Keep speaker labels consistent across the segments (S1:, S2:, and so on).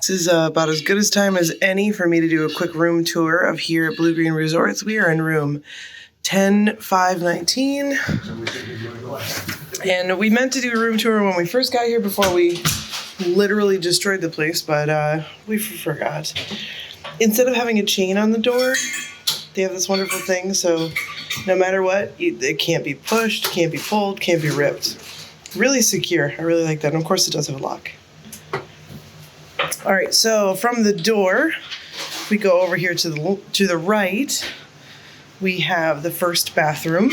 S1: This is about as good as time as any for me to do a quick room tour of here at Bluegreen Resorts. We are in room 10519. And we meant to do a room tour when we first got here before we literally destroyed the place, but we forgot. Instead of having a chain on the door, they have this wonderful thing, so no matter what, it can't be pushed, can't be pulled, can't be ripped. Really secure. I really like that. And of course it does have a lock. All right, so from the door, we go over here to the right. We have the first bathroom.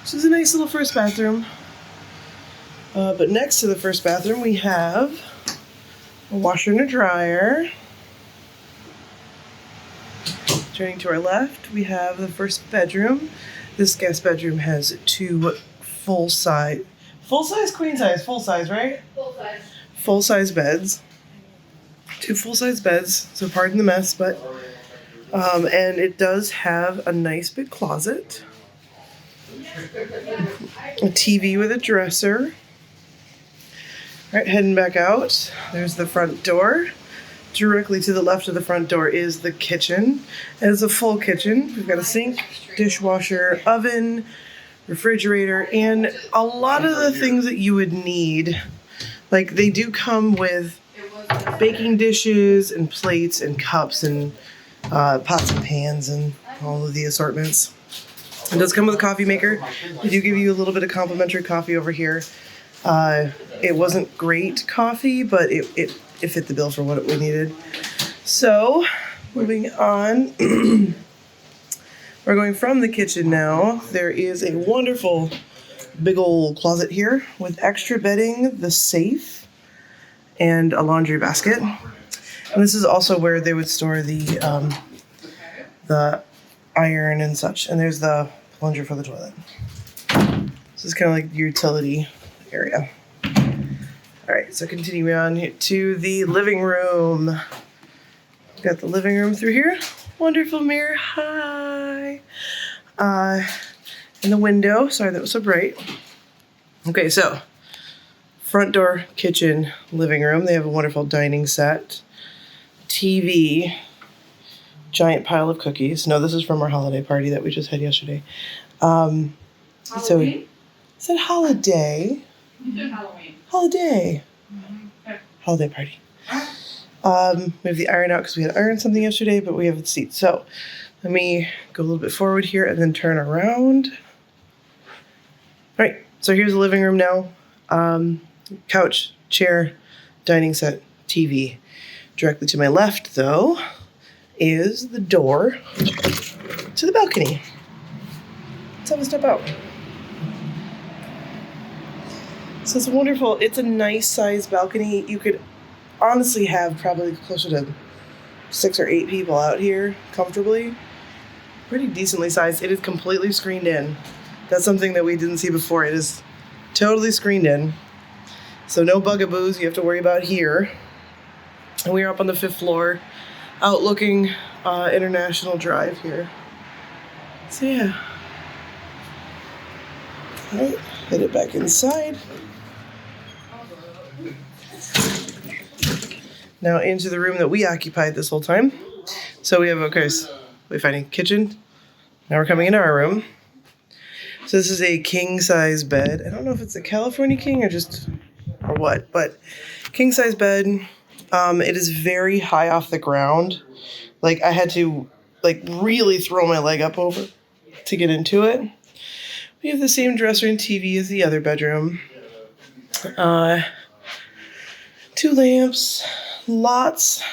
S1: This is a nice little first bathroom. But next to the first bathroom, we have a washer and a dryer. Turning to our left, we have the first bedroom. This guest bedroom has two full-size, queen size, full-size, right? Full-size. Full-size beds. Two full-size beds, so pardon the mess, but and it does have a nice big closet, a TV with a dresser. All right, heading back out, there's the front door. Directly to the left of the front door is the kitchen. And it's a full kitchen. We've got a sink, dishwasher, oven, refrigerator, and a lot of the things that you would need. Like, they do come with baking dishes and plates and cups and pots and pans and all of the assortments. It does come with a coffee maker. They do give you a little bit of complimentary coffee over here. It wasn't great coffee, but it fit the bill for what we needed. So, moving on. We're going from the kitchen now. There is a wonderful big old closet here with extra bedding, the safe, and a laundry basket. And this is also where they would store the iron and such. And there's the plunger for the toilet. This is kind of like the utility area. All right, so continuing on to the living room. Got the living room through here. Wonderful mirror, hi. And the window, sorry that was so bright. Okay, so front door, kitchen, living room. They have a wonderful dining set, TV, giant pile of cookies. No, this is from our holiday party that we just had yesterday. So it said holiday.
S2: You did Halloween.
S1: Holiday.
S2: Okay.
S1: Holiday party. We have the iron out because we had ironed something yesterday, but we have the seats. So let me go a little bit forward here and then turn around. All right, so here's the living room now. Couch, chair, dining set, TV. Directly to my left, though, is the door to the balcony. Let's have a step out. So it's wonderful. It's a nice sized balcony. You could honestly have probably closer to 6 or 8 people out here comfortably. Pretty decently sized. It is completely screened in. That's something that we didn't see before. It is totally screened in. So no bugaboos you have to worry about here. And we are up on the 5th floor, outlooking International Drive here. So yeah. All right, head it back inside. Now into the room that we occupied this whole time. So we have, of course, we finding kitchen. Now we're coming into our room. So this is a king size bed. I don't know if it's a California king or what, but king size bed. It is very high off the ground. Like I had to really throw my leg up over to get into it. We have the same dresser and TV as the other bedroom. 2 lamps, lots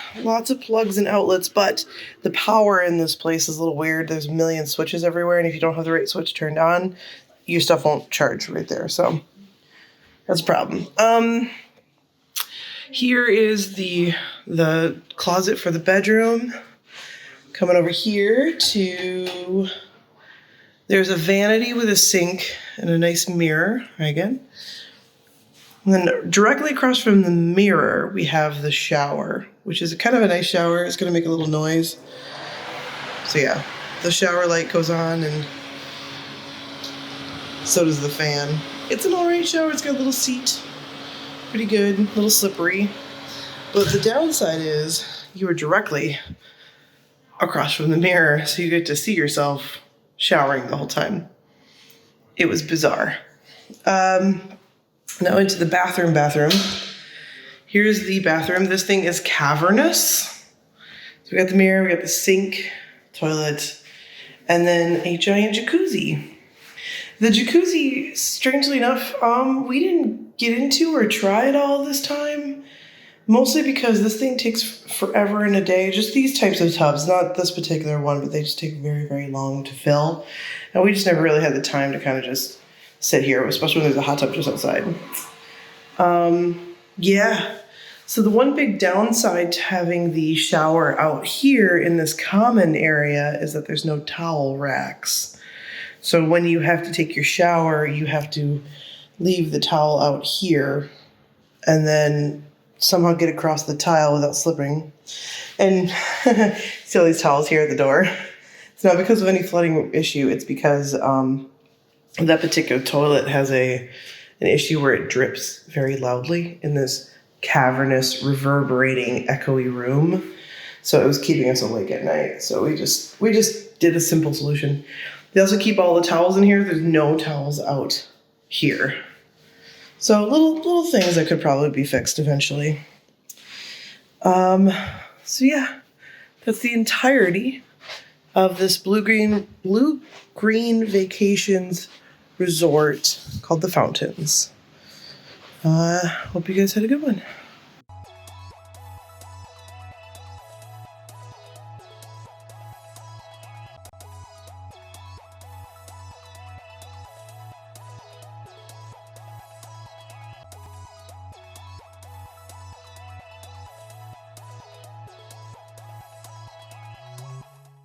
S1: of plugs and outlets, but the power in this place is a little weird. There's a million switches everywhere, and if you don't have the right switch turned on, your stuff won't charge right there. So that's a problem. Here is the closet for the bedroom. Coming over here to, there's a vanity with a sink and a nice mirror, again. And then directly across from the mirror, we have the shower, which is kind of a nice shower. It's going to make a little noise. So yeah, the shower light goes on and so does the fan. It's an all right shower. It's got a little seat. Pretty good, a little slippery. But the downside is you are directly across from the mirror, so you get to see yourself showering the whole time. It was bizarre. Now into the bathroom. Here's the bathroom. This thing is cavernous. So we got the mirror, we got the sink, toilet, and then a giant jacuzzi. The jacuzzi, strangely enough, we didn't get into or try it all this time. Mostly because this thing takes forever in a day. Just these types of tubs, not this particular one, but they just take very, very long to fill. And we just never really had the time to kind of just sit here, especially when there's a hot tub just outside. Yeah. So the one big downside to having the shower out here in this common area is that there's no towel racks. So when you have to take your shower, you have to leave the towel out here and then somehow get across the tile without slipping. And see all these towels here at the door? It's not because of any flooding issue. It's because that particular toilet has an issue where it drips very loudly in this cavernous, reverberating, echoey room. So it was keeping us awake at night. So we just did a simple solution. They also keep all the towels in here. There's no towels out here. So little things that could probably be fixed eventually. So yeah, that's the entirety of this Bluegreen Vacations resort called the Fountains. Hope you guys had a good one.